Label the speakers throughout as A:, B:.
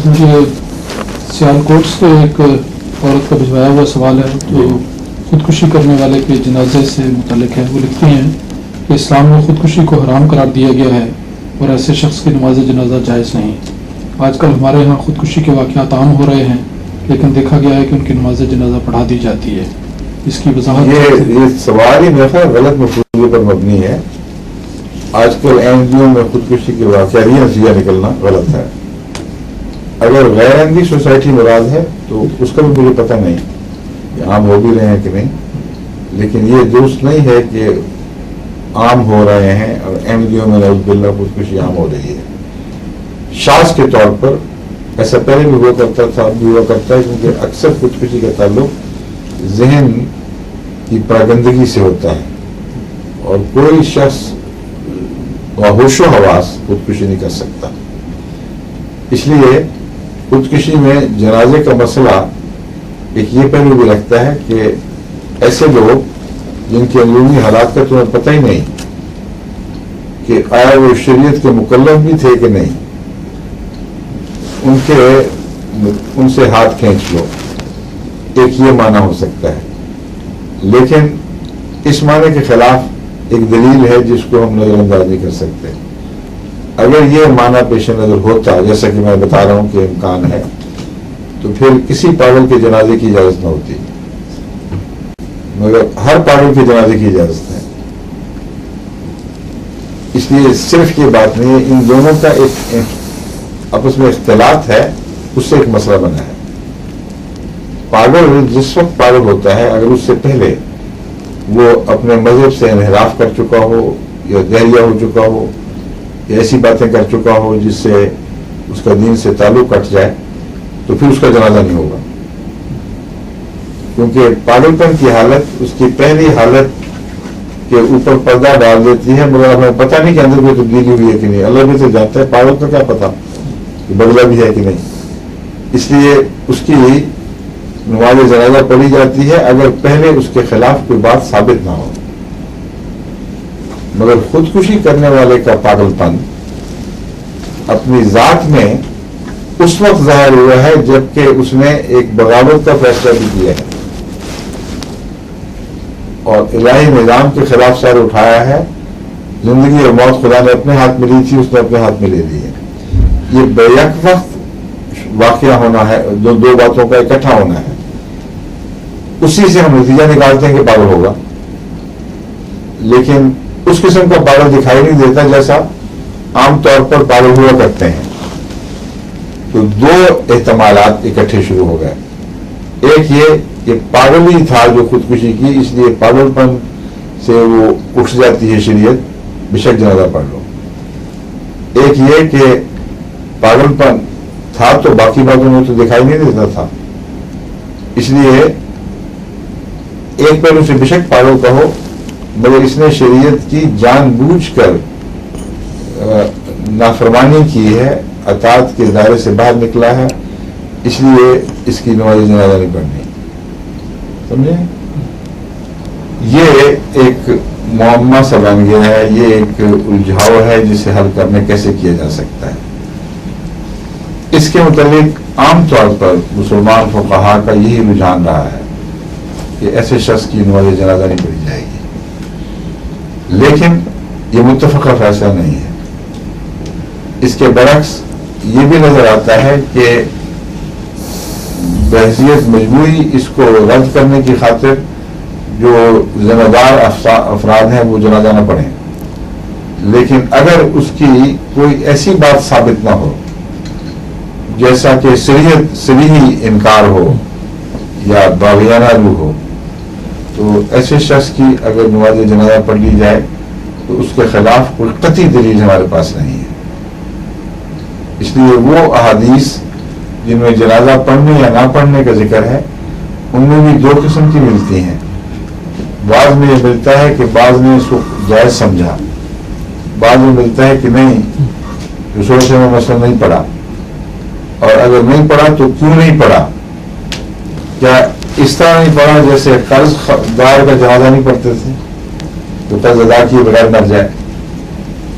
A: مجھے سیالکوٹ سے ایک عورت کا بھجوایا ہوا سوال ہے جو خودکشی کرنے والے کے جنازے سے متعلق ہے. وہ لکھتی ہیں کہ اسلام میں خودکشی کو حرام قرار دیا گیا ہے اور ایسے شخص کی نماز جنازہ جائز نہیں. آج کل ہمارے ہاں خودکشی کے واقعات عام ہو رہے ہیں لیکن دیکھا گیا ہے کہ ان کی نماز جنازہ پڑھا دی جاتی ہے. اس کی وضاحت.
B: یہ سوال ہی میرا خیال غلط مفہوم پر مبنی ہے. آج کل این جی او میں خودکشی کے واقعات یہ نتیجہ نکلنا غلط ہے. اگر غیر احمدی سوسائٹی مراد ہے تو اس کا بھی مجھے پتہ نہیں کہ عام ہو بھی رہے ہیں کہ نہیں، لیکن یہ درست نہیں ہے کہ عام ہو رہے ہیں اور این جی او میں نعوذ باللہ خودکشی عام ہو رہی ہے. شاذ کے طور پر ایسا پہلے بھی ہوا کرتا تھا، اب بھی ہوا کرتا ہے، کیونکہ اکثر خودکشی کا تعلق ذہن کی پراگندگی سے ہوتا ہے اور کوئی شخص ہوش و حواس خودکشی نہیں کر سکتا. اس لیے خودکشی میں جنازے کا مسئلہ ایک یہ پہلو بھی رکھتا ہے کہ ایسے لوگ جن کے اندرونی حالات کا تمہیں پتہ ہی نہیں کہ آیا وہ شریعت کے مکلف بھی تھے کہ نہیں، ان سے ہاتھ کھینچ لو، ایک یہ معنی ہو سکتا ہے. لیکن اس معنی کے خلاف ایک دلیل ہے جس کو ہم نظر انداز نہیں کر سکتے. اگر یہ معنی پیش نظر ہوتا جیسا کہ میں بتا رہا ہوں کہ امکان ہے، تو پھر کسی پاگل کے جنازے کی اجازت نہ ہوتی، مگر ہر پاگل کے جنازے کی اجازت ہے. اس لیے صرف یہ بات نہیں ہے، ان دونوں کا ایک آپس میں اختلاط ہے، اس سے ایک مسئلہ بنا ہے. پاگل جس وقت پاگل ہوتا ہے اگر اس سے پہلے وہ اپنے مذہب سے انحراف کر چکا ہو یا دہریہ ہو چکا ہو یا ایسی باتیں کر چکا ہو جس سے اس کا دین سے تعلق کٹ جائے، تو پھر اس کا جنازہ نہیں ہوگا. کیونکہ پاگل پن کی حالت اس کی پہلی حالت کے اوپر پردہ ڈال دیتی ہے، مگر ہمیں پتہ نہیں کہ اندر کوئی تبدیلی ہوئی ہے کہ نہیں. اللہ بھی تو جانتا ہے، پاگل کا کیا پتہ کہ بدلہ بھی ہے کہ نہیں. اس لیے اس کی نماز جنازہ پڑھی جاتی ہے اگر پہلے اس کے خلاف کوئی بات ثابت نہ ہو. مگر خودکشی کرنے والے کا پاگل پن اپنی ذات میں اس وقت ظاہر ہوا ہے جبکہ اس نے ایک بغاوت کا فیصلہ بھی کیا ہے اور الہی نظام کے خلاف سر اٹھایا ہے. زندگی اور موت خدا نے اپنے ہاتھ میں لی تھی، اس نے اپنے ہاتھ میں لے لی ہے. یہ بیک وقت واقعہ ہونا ہے، دو باتوں کا اکٹھا ہونا ہے. اسی سے ہم نتیجہ نکالتے ہیں کہ پاگل ہوگا، لیکن اس قسم کا پاگل دکھائی نہیں دیتا جیسا عام طور پر پاگل ہوا کرتے ہیں. تو دو احتمالات اکٹھے شروع ہو گئے. ایک یہ کہ پاگل ہی تھا جو خودکشی کی، اس لیے پاگل پن سے وہ اٹھ جاتی ہے شریعت، بے شک جنازہ پڑھ لو. ایک یہ کہ پاگل پن تھا تو باقی باتوں میں تو دکھائی نہیں دیتا تھا، اس لیے ایک پہلو سے بے شک پاگل کہو، مگر اس نے شریعت کی جان بوجھ کر نافرمانی کی ہے، اطاعت کے دائرے سے باہر نکلا ہے، اس لیے اس کی نماز جنازہ نہیں پڑھنی. سمجھے؟ یہ ایک معمہ سا بن گیا ہے، یہ ایک الجھاؤ ہے جسے حل کرنے کیسے کیا جا سکتا ہے. اس کے متعلق عام طور پر مسلمان فقہا کا یہی رجحان رہا ہے کہ ایسے شخص کی نماز جنازہ نہیں پڑھی جائے گی. لیکن یہ متفقہ فیصلہ نہیں ہے. اس کے برعکس یہ بھی نظر آتا ہے کہ بحیثیت مجموعی اس کو رد کرنے کی خاطر جو ذمہ دار افراد ہیں وہ جنازہ نہ پڑھیں، لیکن اگر اس کی کوئی ایسی بات ثابت نہ ہو جیسا کہ صریحی انکار ہو یا باغیانہ روح ہو، تو ایسے شخص کی اگر نماز جنازہ پڑھ لی جائے تو اس کے خلاف کوئی قطعی دلیل ہمارے پاس نہیں ہے. اس لیے وہ احادیث جن میں جنازہ پڑھنے یا نہ پڑھنے کا ذکر ہے ان میں بھی دو قسم کی ملتی ہیں. بعض میں یہ ملتا ہے کہ بعض نے اس کو جائز سمجھا، بعض میں ملتا ہے کہ نہیں، رسول سے میں مسئلہ نہیں پڑھا، اور اگر نہیں پڑھا تو کیوں نہیں پڑھا. کیا اس طرح نہیں پڑھا جیسے قرض دار کا جنازہ نہیں پڑھتے تھے تو قرض ادا کیے بغیر مر جائے،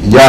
B: یا